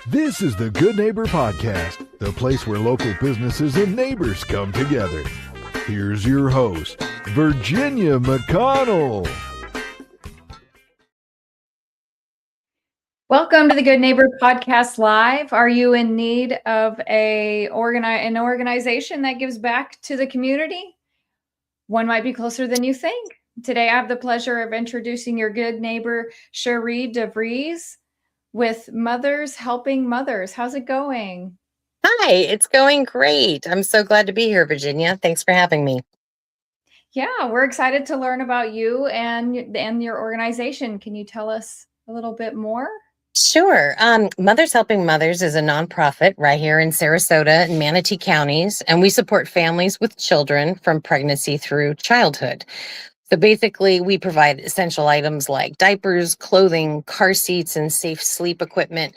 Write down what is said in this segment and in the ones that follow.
This is the Good Neighbor Podcast, the place where local businesses and neighbors come together. Here's your host, Virginia McConnell. Welcome to the Good Neighbor Podcast Live. Are you in need of an organization that gives back to the community? One might be closer than you think. Today, I have the pleasure of introducing your good neighbor, Cheri DeVries, with Mothers Helping Mothers. How's it going? Hi, it's going great. I'm so glad to be here, Virginia. Thanks for having me. Yeah, we're excited to learn about you and your organization. Can you tell us a little bit more? Sure. Mothers Helping Mothers is a nonprofit right here in Sarasota and Manatee counties, and we support families with children from pregnancy through childhood. So basically, we provide essential items like diapers, clothing, car seats, and safe sleep equipment.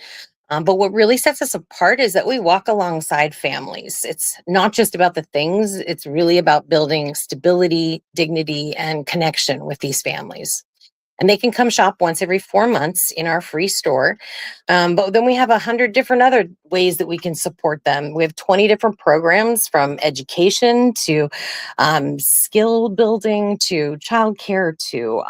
But what really sets us apart is that we walk alongside families. It's not just about the things, it's really about building stability, dignity, and connection with these families. And they can come shop once every 4 months in our free store. But then we have 100 different other ways that we can support them. We have 20 different programs, from education to skill building to childcare to,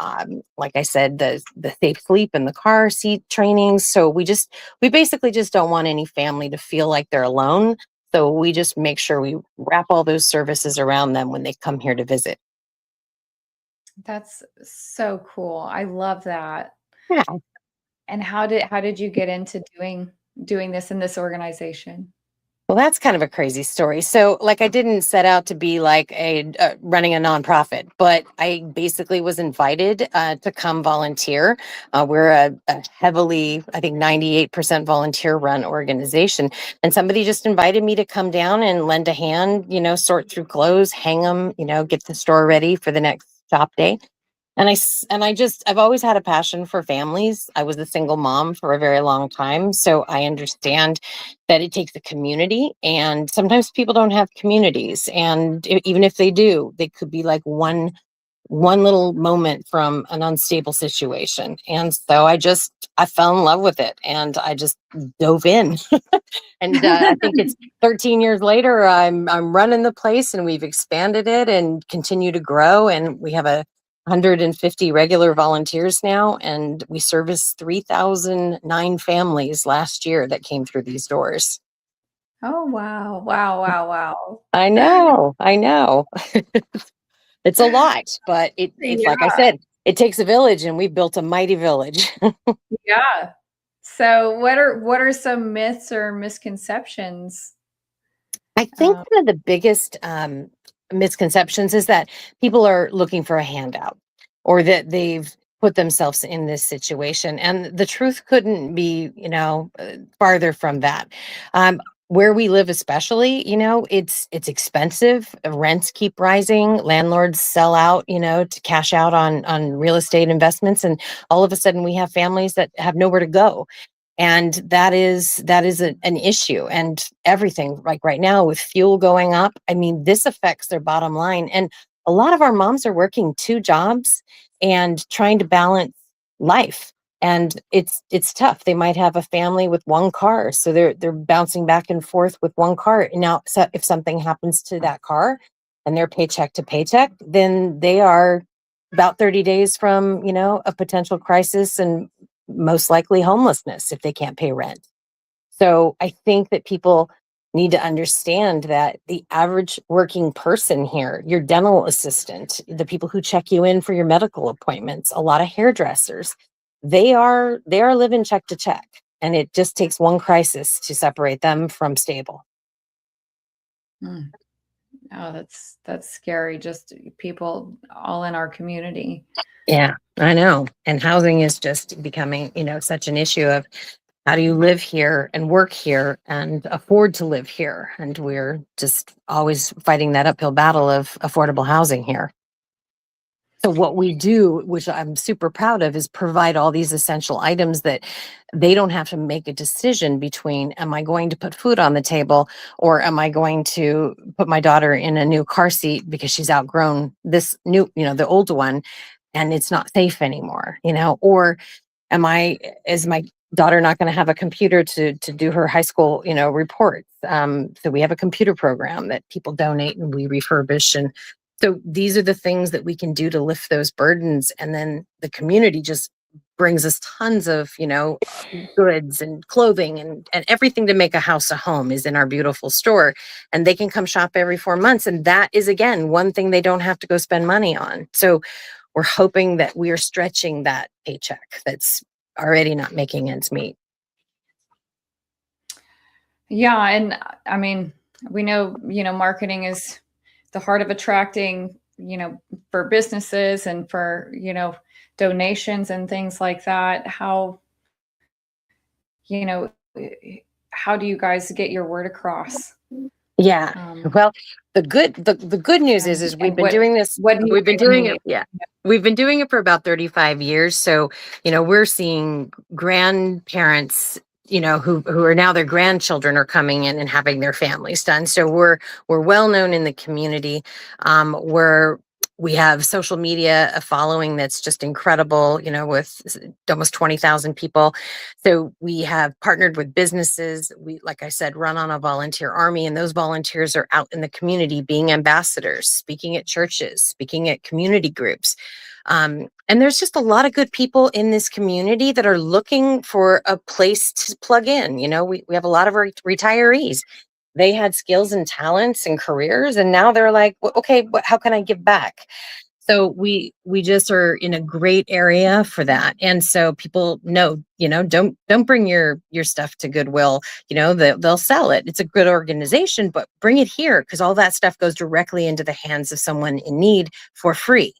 like I said, the safe sleep and the car seat trainings. So we basically just don't want any family to feel like they're alone. So we just make sure we wrap all those services around them when they come here to visit. That's so cool. I love that. Yeah. And how did you get into doing this in this organization? Well, that's kind of a crazy story. So, I didn't set out to be running a nonprofit, but I basically was invited to come volunteer. We're a heavily, I think, 98% volunteer-run organization, and somebody just invited me to come down and lend a hand. Sort through clothes, hang them, get the store ready for the next shop day. I've always had a passion for families. I was a single mom for a very long time, so I understand that it takes a community, and sometimes people don't have communities, and even if they do, they could be like one little moment from an unstable situation. And so I fell in love with it, and I just dove in. And I think it's 13 years later, I'm running the place, and we've expanded it and continue to grow, and we have 150 regular volunteers now, and we serviced 3,009 families last year that came through these doors. Oh, wow. Wow. I know. It's a lot, but it's like I said, it takes a village, and we've built a mighty village. Yeah. So what are some myths or misconceptions? I think one of the biggest misconceptions is that people are looking for a handout, or that they've put themselves in this situation. And the truth couldn't be, farther from that. Where we live, especially, it's expensive. Rents keep rising. Landlords sell out, to cash out on real estate investments. And all of a sudden we have families that have nowhere to go. And that is an issue. And everything, like right now with fuel going up, I mean, this affects their bottom line. And a lot of our moms are working 2 jobs and trying to balance life. And it's tough. They might have a family with 1 car, so they're bouncing back and forth with 1 car. Now, so if something happens to that car and they're paycheck to paycheck, then they are about 30 days from, a potential crisis, and most likely homelessness if they can't pay rent. So I think that people need to understand that the average working person here, your dental assistant, the people who check you in for your medical appointments, a lot of hairdressers, they are living check to check, and it just takes 1 crisis to separate them from stable. Oh, that's scary. Just people all in our community. Yeah, I know. And housing is just becoming, such an issue of how do you live here and work here and afford to live here? And we're just always fighting that uphill battle of affordable housing here. So what we do, which I'm super proud of, is provide all these essential items that they don't have to make a decision between, am I going to put food on the table, or am I going to put my daughter in a new car seat because she's outgrown this new, the old one, and it's not safe anymore, or is my daughter not going to have a computer to do her high school, reports. So we have a computer program that people donate and we refurbish. And so these are the things that we can do to lift those burdens. And then the community just brings us tons of, goods and clothing and everything to make a house a home is in our beautiful store. And they can come shop every 4 months. And that is, again, one thing they don't have to go spend money on. So we're hoping that we are stretching that paycheck that's already not making ends meet. Yeah. And I mean, we know, marketing is the heart of attracting, for businesses and for, donations and things like that. How do you guys get your word across? Yeah. Well, the good news is we've been doing this. We've been doing it. Yeah. We've been doing it for about 35 years. So, we're seeing grandparents, who are now their grandchildren are coming in and having their families done. So we're well known in the community. We have social media, a following that's just incredible, with almost 20,000 people. So we have partnered with businesses. We, like I said, run on a volunteer army, and those volunteers are out in the community being ambassadors, speaking at churches, speaking at community groups. And there's just a lot of good people in this community that are looking for a place to plug in. We have a lot of retirees. They had skills and talents and careers, and now they're like, okay, how can I give back? So we just are in a great area for that. And so people know, don't bring your stuff to Goodwill. They'll sell it. It's a good organization, but bring it here, because all that stuff goes directly into the hands of someone in need for free.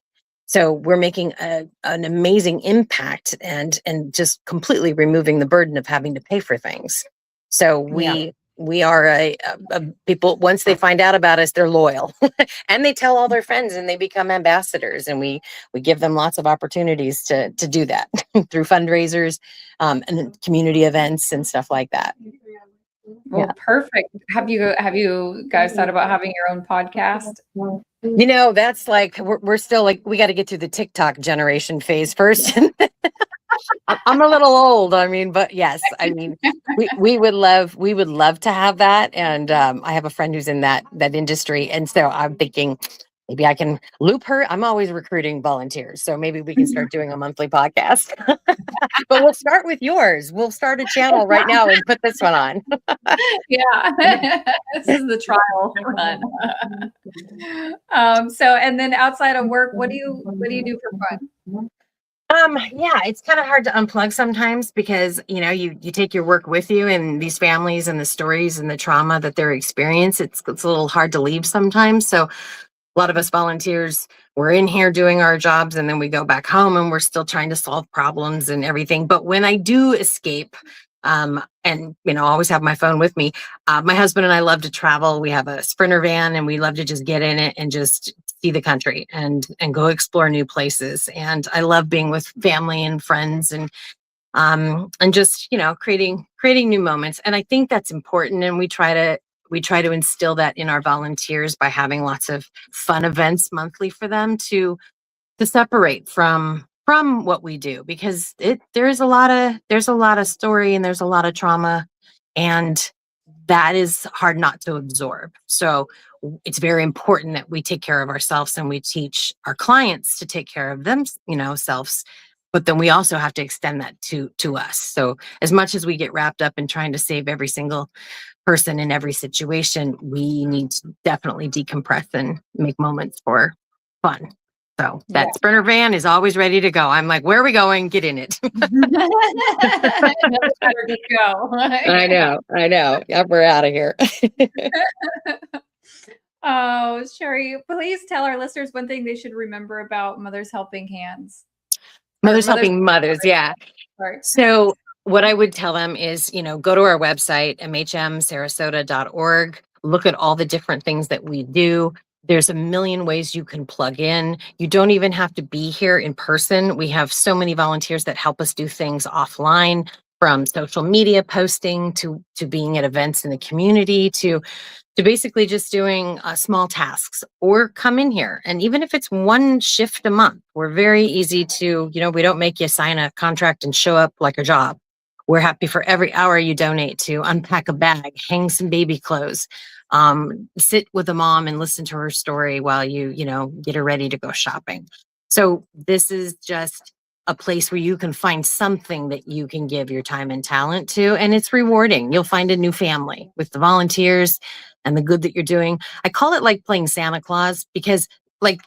So we're making an amazing impact and just completely removing the burden of having to pay for things. So we are a people, once they find out about us, they're loyal and they tell all their friends and they become ambassadors, and we give them lots of opportunities to do that through fundraisers and community events and stuff like that. Well, perfect. Have you guys thought about having your own podcast? That's like, we're still like, we got to get through the TikTok generation phase first. I'm a little old. But yes, we would love to have that. And I have a friend who's in that industry. And so I'm thinking maybe I can loop her. I'm always recruiting volunteers. So maybe we can start doing a monthly podcast. But we'll start with yours. We'll start a channel right now and put this one on. Yeah. This is the trial run. So, and then outside of work, what do you do for fun? Yeah, it's kind of hard to unplug sometimes, because, you take your work with you, and these families and the stories and the trauma that they're experiencing, it's a little hard to leave sometimes. So a lot of us volunteers, we're in here doing our jobs, and then we go back home and we're still trying to solve problems and everything. But when I do escape, and, always have my phone with me, my husband and I love to travel. We have a Sprinter van, and we love to just get in it and just see the country and go explore new places. And I love being with family and friends and just, creating new moments. And I think that's important. And we try to instill that in our volunteers by having lots of fun events monthly for them to separate from what we do, because there's a lot of story and there's a lot of trauma, and that is hard not to absorb. So it's very important that we take care of ourselves, and we teach our clients to take care of them, selves. But then we also have to extend that to us. So as much as we get wrapped up in trying to save every single person in every situation, we need to definitely decompress and make moments for fun. So that Sprinter van is always ready to go. I'm like, where are we going? Get in it. Better just go. I know. Yep, we're out of here. Oh, Cheri, please tell our listeners one thing they should remember about Mothers Helping Hands. Mothers Helping Mothers, yeah. Sorry. So what I would tell them is, go to our website, mhmsarasota.org. Look at all the different things that we do. There's a million ways you can plug in. You don't even have to be here in person. We have so many volunteers that help us do things offline, from social media posting to being at events in the community to basically just doing small tasks, or come in here. And even if it's one shift a month, we're very easy to, we don't make you sign a contract and show up like a job. We're happy for every hour you donate to unpack a bag, hang some baby clothes, sit with a mom and listen to her story while you get her ready to go shopping. So this is just a place where you can find something that you can give your time and talent to, and it's rewarding. You'll find a new family with the volunteers and the good that you're doing. I call it like playing Santa Claus, because like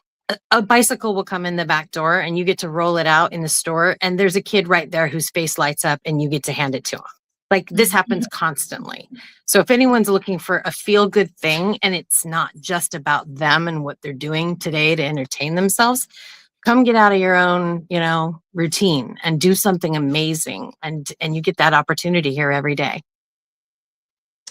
a bicycle will come in the back door and you get to roll it out in the store, and there's a kid right there whose face lights up and you get to hand it to him. Like this happens constantly. So if anyone's looking for a feel good thing, and it's not just about them and what they're doing today to entertain themselves, come get out of your own, routine and do something amazing. And you get that opportunity here every day.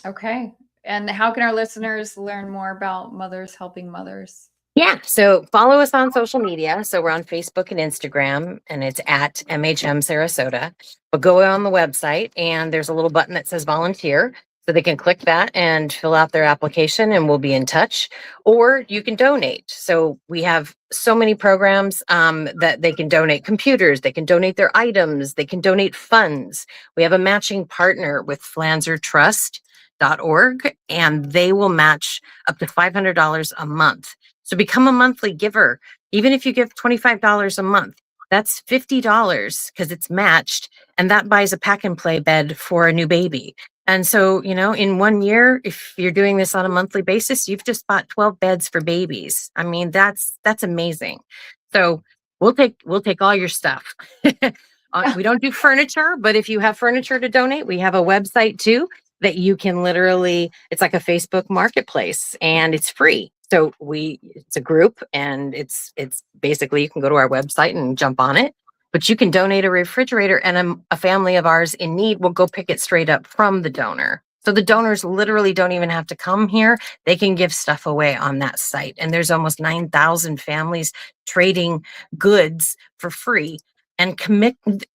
Okay. And how can our listeners learn more about Mothers Helping Mothers? Yeah. So follow us on social media. So we're on Facebook and Instagram, and it's at MHM Sarasota. But go on the website and there's a little button that says volunteer. So they can click that and fill out their application and we'll be in touch. Or you can donate. So we have so many programs that they can donate computers, they can donate their items, they can donate funds. We have a matching partner with flanzertrust.org, and they will match up to $500 a month. So become a monthly giver. Even if you give $25 a month, that's $50 because it's matched, and that buys a pack and play bed for a new baby. And so, in 1 year, if you're doing this on a monthly basis, you've just bought 12 beds for babies. I mean, that's amazing. So we'll take all your stuff. We don't do furniture, but if you have furniture to donate, we have a website too that you can literally, it's like a Facebook marketplace and it's free. So it's a group, and it's basically, you can go to our website and jump on it, but you can donate a refrigerator, and a family of ours in need will go pick it straight up from the donor. So the donors literally don't even have to come here. They can give stuff away on that site. And there's almost 9,000 families trading goods for free and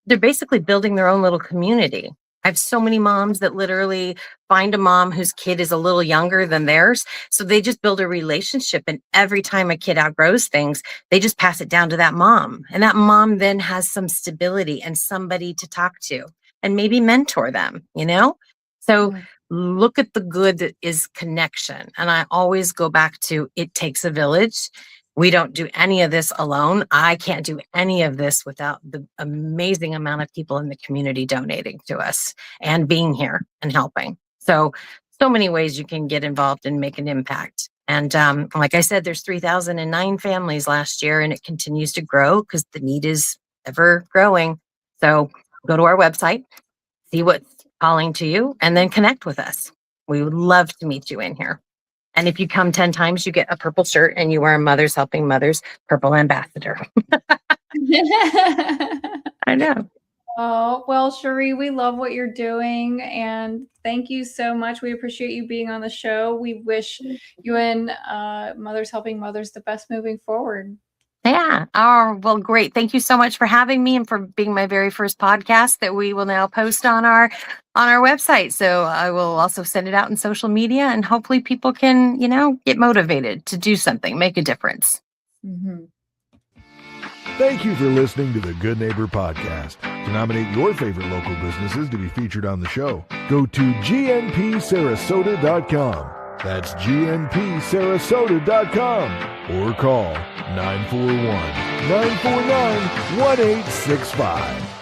they're basically building their own little community. I have so many moms that literally find a mom whose kid is a little younger than theirs. So they just build a relationship. And every time a kid outgrows things, they just pass it down to that mom. And that mom then has some stability and somebody to talk to and maybe mentor them, So look at the good that is connection. And I always go back to, it takes a village. We don't do any of this alone. I can't do any of this without the amazing amount of people in the community donating to us and being here and helping. So many ways you can get involved and make an impact. And like I said, there's 3,009 families last year, and it continues to grow because the need is ever growing. So go to our website, see what's calling to you, and then connect with us. We would love to meet you in here. And if you come 10 times, you get a purple shirt, and you are a Mothers Helping Mothers Purple Ambassador. I know. Oh, well, Cheri, we love what you're doing, and thank you so much. We appreciate you being on the show. We wish you and Mothers Helping Mothers the best moving forward. Yeah. Oh, well, great. Thank you so much for having me and for being my very first podcast that we will now post on our website. So I will also send it out in social media, and hopefully people can, get motivated to do something, make a difference. Mm-hmm. Thank you for listening to the Good Neighbor Podcast. To nominate your favorite local businesses to be featured on the show, go to gnpsarasota.com. That's gnpsarasota.com, or call 941-949-1865.